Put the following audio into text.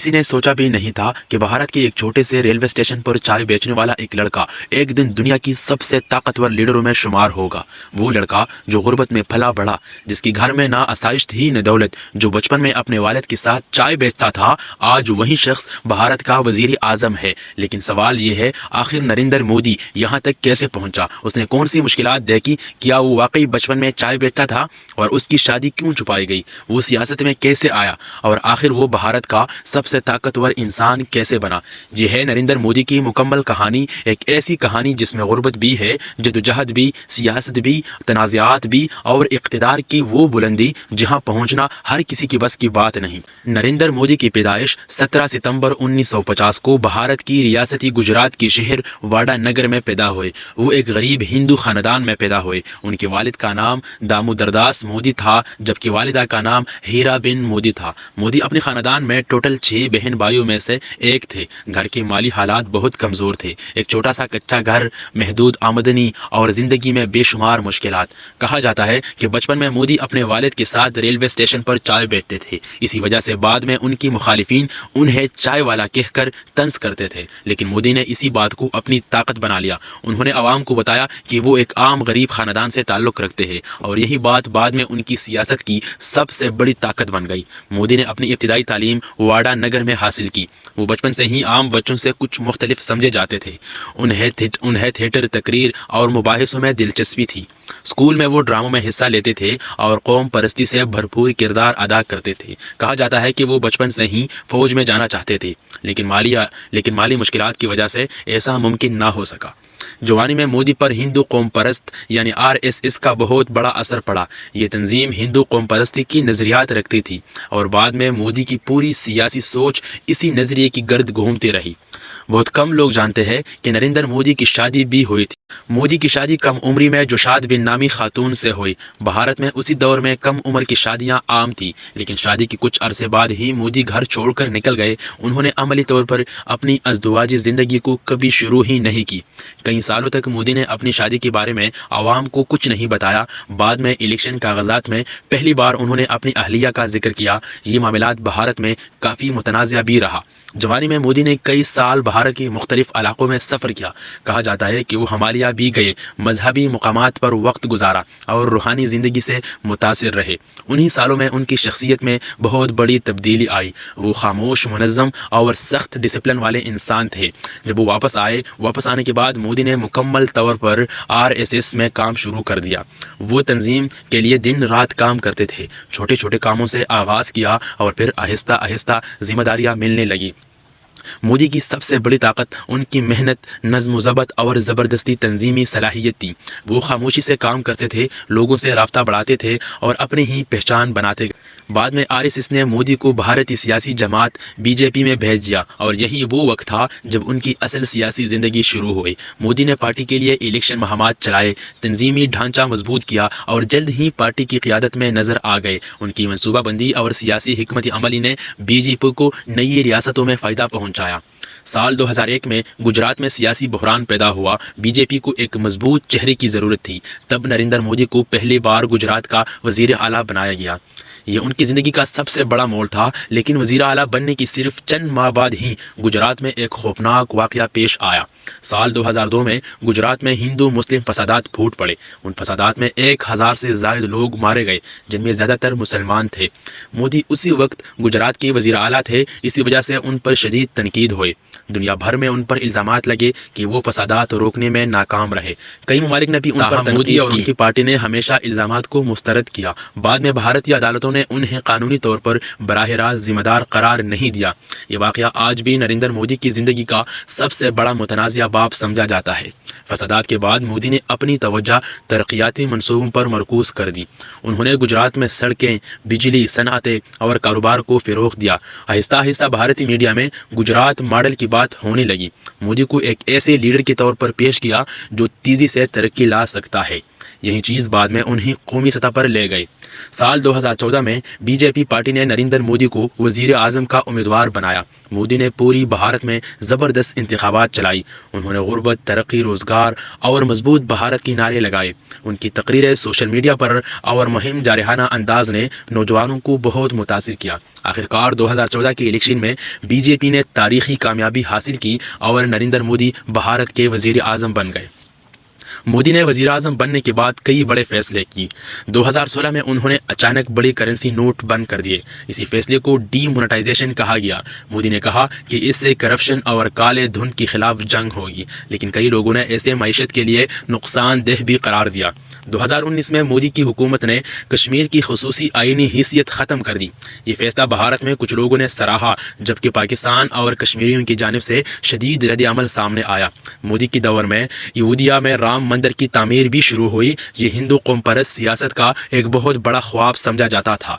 किसी ने सोचा भी नहीं था कि भारत के एक छोटे से रेलवे स्टेशन पर चाय बेचने वाला एक लड़का एक दिन दुनिया की सबसे ताकतवर लीडरों में शुमार होगा। वो लड़का जो गुर्बत में पला बढ़ा, जिसकी घर में ना आसाइश थी न दौलत, जो बचपन में अपने वालिद के साथ चाय बेचता था, आज वही शख्स भारत का वजीर आजम है। लेकिन सवाल ये है, आखिर नरेंद्र मोदी यहाँ तक कैसे पहुंचा? उसने कौन सी मुश्किलात देखी? क्या वो वाकई बचपन में चाय बेचता था? और उसकी शादी क्यों छुपाई गई? वो सियासत में कैसे आया? और आखिर वो भारत का सबसे ताकतवर इंसान कैसे बना? ये है नरेंद्र मोदी की मुकम्मल कहानी, एक ऐसी कहानी जिसमें गुर्बत भी है, जद्दोजहद भी, सियासत भी, तनाज़ात भी और इक़्तिदार की वो बुलंदी जहां पहुंचना हर किसी की बस की बात नहीं। नरेंद्र मोदी की पैदाइश 17 सितंबर 1950 को भारत की रियासती गुजरात के शहर वाडा नगर में पैदा हुए। वो एक गरीब हिंदू खानदान में पैदा हुए। उनके वालिद का नाम दामोदरदास मोदी था, जबकि वालिदा का नाम हीरा बिन मोदी था। मोदी अपने खानदान में टोटल 6 बहन भाइयों में से एक थे। घर के माली हालात बहुत कमज़ोर थे। एक छोटा सा कच्चा घर, महदूद आमदनी और ज़िंदगी में बेशुमार मुश्किलात। कहा जाता है कि बचपन में मोदी अपने वालिद के साथ रेलवे स्टेशन पर चाय बेचते थे। इसी वजह से बाद में उनकी मुखालिफिन उन्हें चाय वाला कहकर तंज करते थे, लेकिन मोदी ने इसी बात को अपनी ताकत बना लिया। उन्होंने आवाम को बताया कि वो एक आम गरीब खानदान से ताल्लुक़ रखते हैं, और यही बात बाद में उनकी सियासत की सबसे बड़ी ताकत बन गई। मोदी ने अपनी इब्तिदाई तालीम वाडा नगर में हासिल की। वो बचपन से ही आम बच्चों से कुछ मुख्तलिफ समझे जाते थे। उन्हें थिएटर, तकरीर और मुबाहिसों में दिलचस्पी थी। स्कूल में वो ड्रामों में हिस्सा लेते थे और कौम परस्ती से भरपूर किरदार अदा करते थे। कहा जाता है कि वो बचपन से ही फौज में जाना चाहते थे, लेकिन माली मुश्किलात की वजह से ऐसा मुमकिन ना हो सका। जवानी में मोदी पर हिंदू कौम परस्त यानी RSS का बहुत बड़ा असर पड़ा। ये तंजीम हिंदू कौम परस्ती की नज़रियात रखती थी, और बाद में मोदी की पूरी सियासी सोच इसी नज़रिए की गर्द घूमती रही। बहुत कम लोग जानते हैं कि नरेंद्र मोदी की शादी भी हुई थी। मोदी की शादी कम उम्री में जोशाद बिन नामी खातून से हुई। भारत में उसी दौर में कम उम्र की शादियां आम थी, लेकिन शादी की कुछ अरसे बाद ही मोदी घर छोड़कर निकल गए। उन्होंने अमली तौर पर अपनी अज़दवाजी ज़िंदगी को कभी शुरू ही नहीं की। कई सालों तक मोदी ने अपनी शादी के बारे में आवाम को कुछ नहीं बताया। बाद में इलेक्शन कागजात में पहली बार उन्होंने अपनी अहलिया का जिक्र किया। ये मामलात भारत में काफ़ी मुतनाज़ा भी रहा। जवानी में मोदी ने कई साल भारत के मुख्तलिफ इलाकों में सफ़र किया। कहा जाता है कि वो हिमालय भी गए, मजहबी मकामात पर वक्त गुजारा और रूहानी ज़िंदगी से मुतासिर रहे। उन्हीं सालों में उनकी शख्सियत में बहुत बड़ी तब्दीली आई। वो खामोश, मुनज़्ज़म और सख्त डिसिप्लिन वाले इंसान थे। जब वो वापस आने के बाद मोदी ने मुकम्मल तौर पर RSS में काम शुरू कर दिया। वो तंजीम के लिए दिन रात काम करते थे। छोटे छोटे कामों से आगाज़ किया और फिर आहिस्ता आहिस्ता जिम्मेदारियाँ मिलने लगी। मोदी की सबसे बड़ी ताकत उनकी मेहनत, नज़्म ज़ब्त और ज़बरदस्ती तंजीमी सलाहियत थी। वो खामोशी से काम करते थे, लोगों से राब्ता बढ़ाते थे और अपनी ही पहचान बनाते गए। बाद में RSS ने मोदी को भारतीय सियासी जमात BJP में भेज दिया, और यही वो वक्त था जब उनकी असल सियासी ज़िंदगी शुरू हुई। मोदी ने पार्टी के लिए इलेक्शन मुहिमात चलाए, तंजीमी ढांचा मजबूत किया और जल्द ही पार्टी की क़ियादत में नज़र आ गए। उनकी मनसूबाबंदी और सियासी हिकमत अमली ने BJP को नई रियासतों में फ़ायदा पहुँचाया। साल 2001 में गुजरात में सियासी बहरान पैदा हुआ। BJP को एक मजबूत चेहरे की ज़रूरत थी। तब नरेंद्र मोदी को पहली बार गुजरात का वज़ीर आला बनाया गया। ये उनकी ज़िंदगी का सबसे बड़ा मोड़ था, लेकिन वज़ीर आला बनने की सिर्फ चंद माह बाद ही गुजरात में एक खौफनाक वाक़या पेश आया। साल 2002 में गुजरात में हिंदू मुस्लिम फसादात फूट पड़े। उन फसादात में 1000 से ज़ायद लोग मारे गए, जिनमें ज़्यादातर मुसलमान थे। मोदी उसी वक्त गुजरात के वज़ीर आला थे, इसी वजह से उन पर शदीद तनकीद हुई। दुनिया भर में उन पर इल्ज़ामात लगे कि वो फसादात रोकने में नाकाम रहे। कई ममालिक ने भी उन पर मोदी और उनकी पार्टी ने हमेशा इल्ज़ामात को मुस्तरद किया। बाद में भारतीय अदालतों ने उन्हें कानूनी तौर पर बराह रास्त जिम्मेदार करार नहीं दिया। ये वाक़या आज भी नरेंद्र मोदी की ज़िंदगी का सबसे बड़ा मुतनाज़िया बाब समझा जाता है। फसादात के बाद मोदी ने अपनी तवज्जो तरक्याती मंसूबों पर मरकूज़ कर दी। उन्होंने गुजरात में सड़कें, बिजली, सनअतें और कारोबार को फ़रोग़ दिया। आहिस्ता आहिस्ता भारतीय मीडिया में गुजरात मॉडल की बात होने लगी। मोदी को एक ऐसे लीडर के तौर पर पेश किया जो तेज़ी से तरक्की ला सकता है। यही चीज़ बाद में उन्हें कौमी सतह पर ले गई। سال 2014 میں بی جے پی پارٹی نے نریندر مودی کو وزیر اعظم کا امیدوار بنایا۔ مودی نے پوری بھارت میں زبردست انتخابات چلائی۔ انہوں نے غربت، ترقی، روزگار اور مضبوط بھارت کی نعرے لگائے۔ ان کی تقریریں سوشل میڈیا پر اور مہم جارحانہ انداز نے نوجوانوں کو بہت متاثر کیا۔ آخرکار 2014 کے الیکشن میں بی جے پی نے تاریخی کامیابی حاصل کی اور نریندر مودی بھارت کے وزیر اعظم بن گئے۔ مودی نے وزیر اعظم بننے کے بعد کئی بڑے فیصلے کیے۔ 2016 میں انہوں نے اچانک بڑی کرنسی نوٹ بند کر دیے۔ اسی فیصلے کو ڈی مونیٹائزیشن کہا گیا۔ مودی نے کہا کہ اس سے کرپشن اور کالے دھن کے خلاف جنگ ہوگی، لیکن کئی لوگوں نے اسے معیشت کے لیے نقصان دہ بھی قرار دیا۔ 2019 میں مودی کی حکومت نے کشمیر کی خصوصی آئینی حیثیت ختم کر دی۔ یہ فیصلہ بھارت میں کچھ لوگوں نے سراہا، جبکہ پاکستان اور کشمیریوں کی جانب سے شدید رد عمل سامنے آیا۔ مودی کے دور میں ایودھیا میں رام مندر کی تعمیر بھی شروع ہوئی۔ یہ ہندو قوم پرست سیاست کا ایک بہت بڑا خواب سمجھا جاتا تھا۔